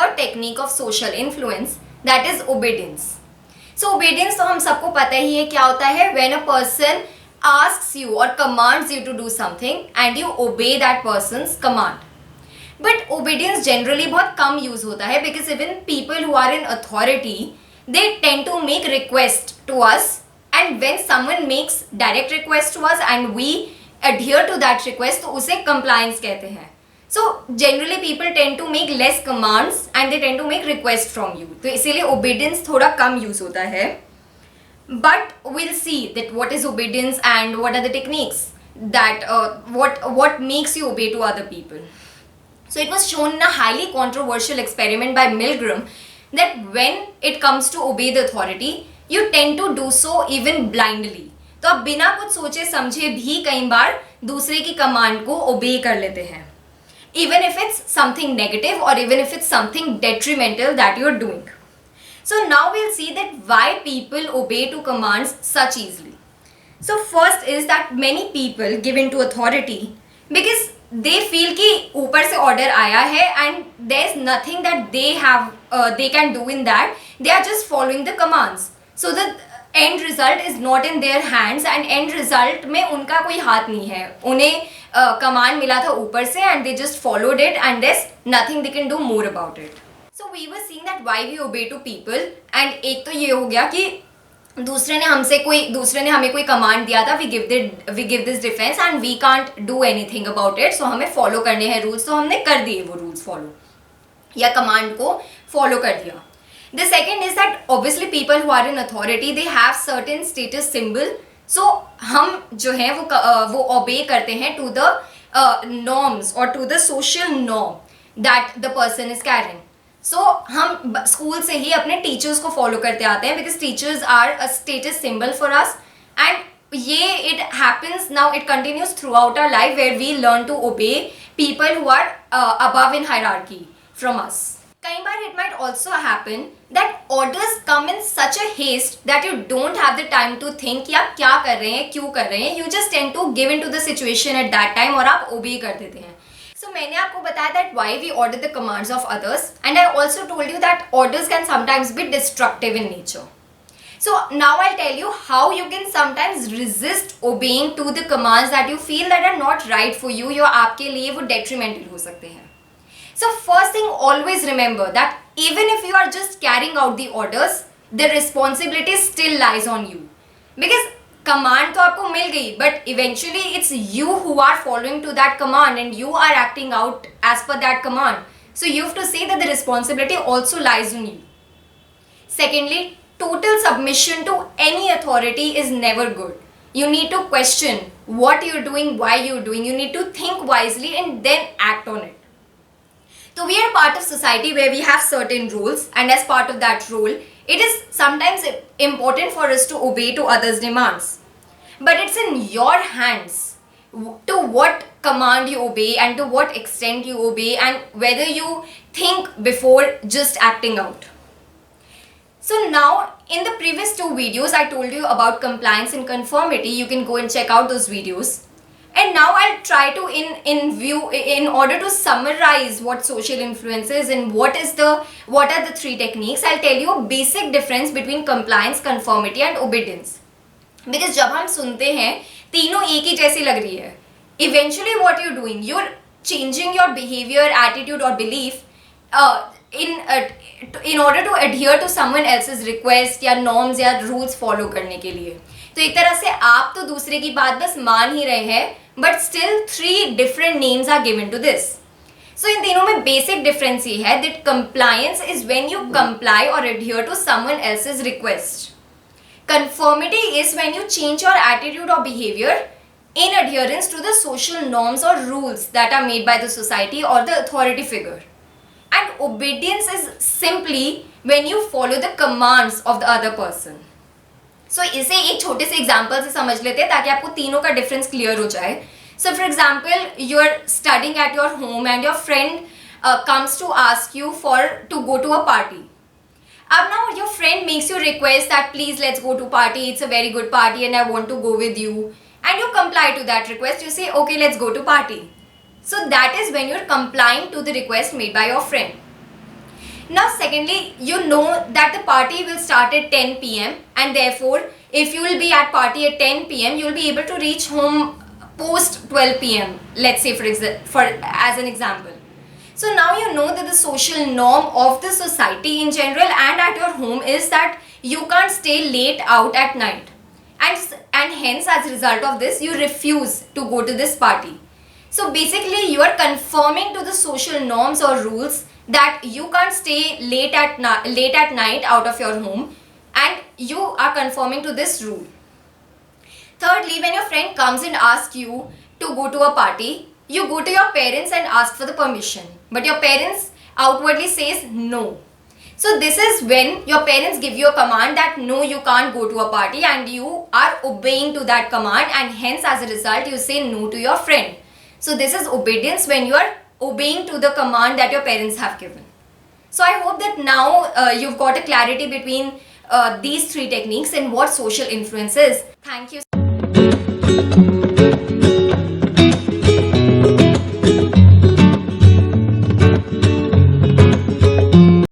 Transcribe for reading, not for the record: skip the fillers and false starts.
third technique of social influence, that is obedience. So obedience तो हम सबको पता ही है क्या होता है. When a person asks you or commands you to do something and you obey that person's command. But obedience generally बहुत कम use होता है because even people who are in authority, they tend to make request to us, and when someone makes direct request to us and we adhere to that request तो उसे compliance कहते हैं. So generally people tend to make less commands and they tend to make request from you. तो इसीलिए obedience थोड़ा कम use होता है. But we'll see that what is obedience and what are the techniques that what makes you obey to other people. So it was shown in a highly controversial experiment by Milgram that when it comes to obey the authority, you tend to do so even blindly. तो आप बिना कुछ सोचे समझे भी कई बार दूसरे की कमांड को ओबे कर लेते हैं, even if it's something negative or even if it's something detrimental that you're doing. So now we'll see that why people obey to commands such easily. So first is that many people give in to authority because they feel कि ऊपर से order आया है and there's nothing that they can do in that. They are just following the commands. So the end result is not in their hands and end result में उनका कोई हाथ नहीं है. उन्हें command मिला था ऊपर से and they just followed it and there's nothing they can do more about it. So we were seeing that why we obey to people, and एक तो ये हो गया कि दूसरे ने हमें कोई कमांड दिया था, we give this defense and we can't do anything about it, so हमें फॉलो करने हैं रूल्स, तो हमने कर दिए वो रूल्स फॉलो या कमांड को फॉलो कर दिया. The second is that obviously people who are in authority, they have certain status symbol, so हम जो है वो obey करते हैं to the norms or to the social norm that the person is carrying. So हम school से ही अपने teachers को फॉलो करते आते हैं because teachers are a status symbol for us, and ये it happens now, it continues throughout our life where we learn to obey people who are above in hierarchy from us. कई बार it might also happen that orders come in such a haste that you don't have the time to think कि आप क्या कर रहे हैं, क्यों कर रहे हैं. You just tend to give into the situation at that time और आप obey कर देते हैं. So मैंने आपको बताया that why we order the commands of others, and I also told you that orders can sometimes be destructive in nature. So now I'll tell you how you can sometimes resist obeying to the commands that you feel that are not right for you, या आपके लिए वो detrimental हो सकते हैं. So first thing, always remember that even if you are just carrying out the orders, the responsibility still lies on you. Because command तो आपको मिल गई, but eventually it's you who are following to that command and you are acting out as per that command. So you have to say that the responsibility also lies on you. Secondly, total submission to any authority is never good. You need to question what you're doing, why you're doing. You need to think wisely and then act on it. So we are part of society where we have certain rules, and as part of that rule, it is sometimes important for us to obey to others' demands. But it's in your hands to what command you obey and to what extent you obey and whether you think before just acting out. So now in the previous two videos I told you about compliance and conformity. You can go and check out those videos. And now I'll try to in order to summarize what social influence is and what are the three techniques. I'll tell you a basic difference between compliance, conformity and obedience. Because जब हम सुनते हैं तीनों एक ही जैसी लग रही है, eventually what you're doing, you're changing your behavior, attitude or belief in order to adhere to someone else's request या norms या rules follow करने के लिए. तो एक तरह से आप तो दूसरे की बात बस मान ही रहे हैं, but still three different names are given to this. So इन तीनों में basic difference ये है that compliance is when you comply or adhere to someone else's request. Conformity is when you change your attitude or behavior in adherence to the social norms or rules that are made by the society or the authority figure. And obedience is simply when you follow the commands of the other person. So इसे एक छोटे से example से समझ लेते हैं ताकि आपको तीनों का डिफरेंस क्लियर हो जाए. So for example, you are studying at your home and your friend comes to ask you to go to a party. Now your friend makes you request that please let's go to party, it's a very good party and I want to go with you, and you comply to that request. You say okay, let's go to party. So that is when you're complying to the request made by your friend. Now, secondly, you know that the party will start at 10 p.m. and therefore, if you will be at party at 10 p.m., you will be able to reach home post 12 p.m. Let's say for as an example. So now you know that the social norm of the society in general and at your home is that you can't stay late out at night. And hence, as a result of this, you refuse to go to this party. So basically, you are conforming to the social norms or rules that you can't stay late at night out of your home, and you are conforming to this rule. Thirdly, when your friend comes and asks you to go to a party, you go to your parents and ask for the permission, but your parents outwardly says no. So this is when your parents give you a command that no, you can't go to a party, and you are obeying to that command, and hence as a result you say no to your friend. So this is obedience, when you are obeying to the command that your parents have given. So I hope that now you've got a clarity between these three techniques and what social influence is. Thank you.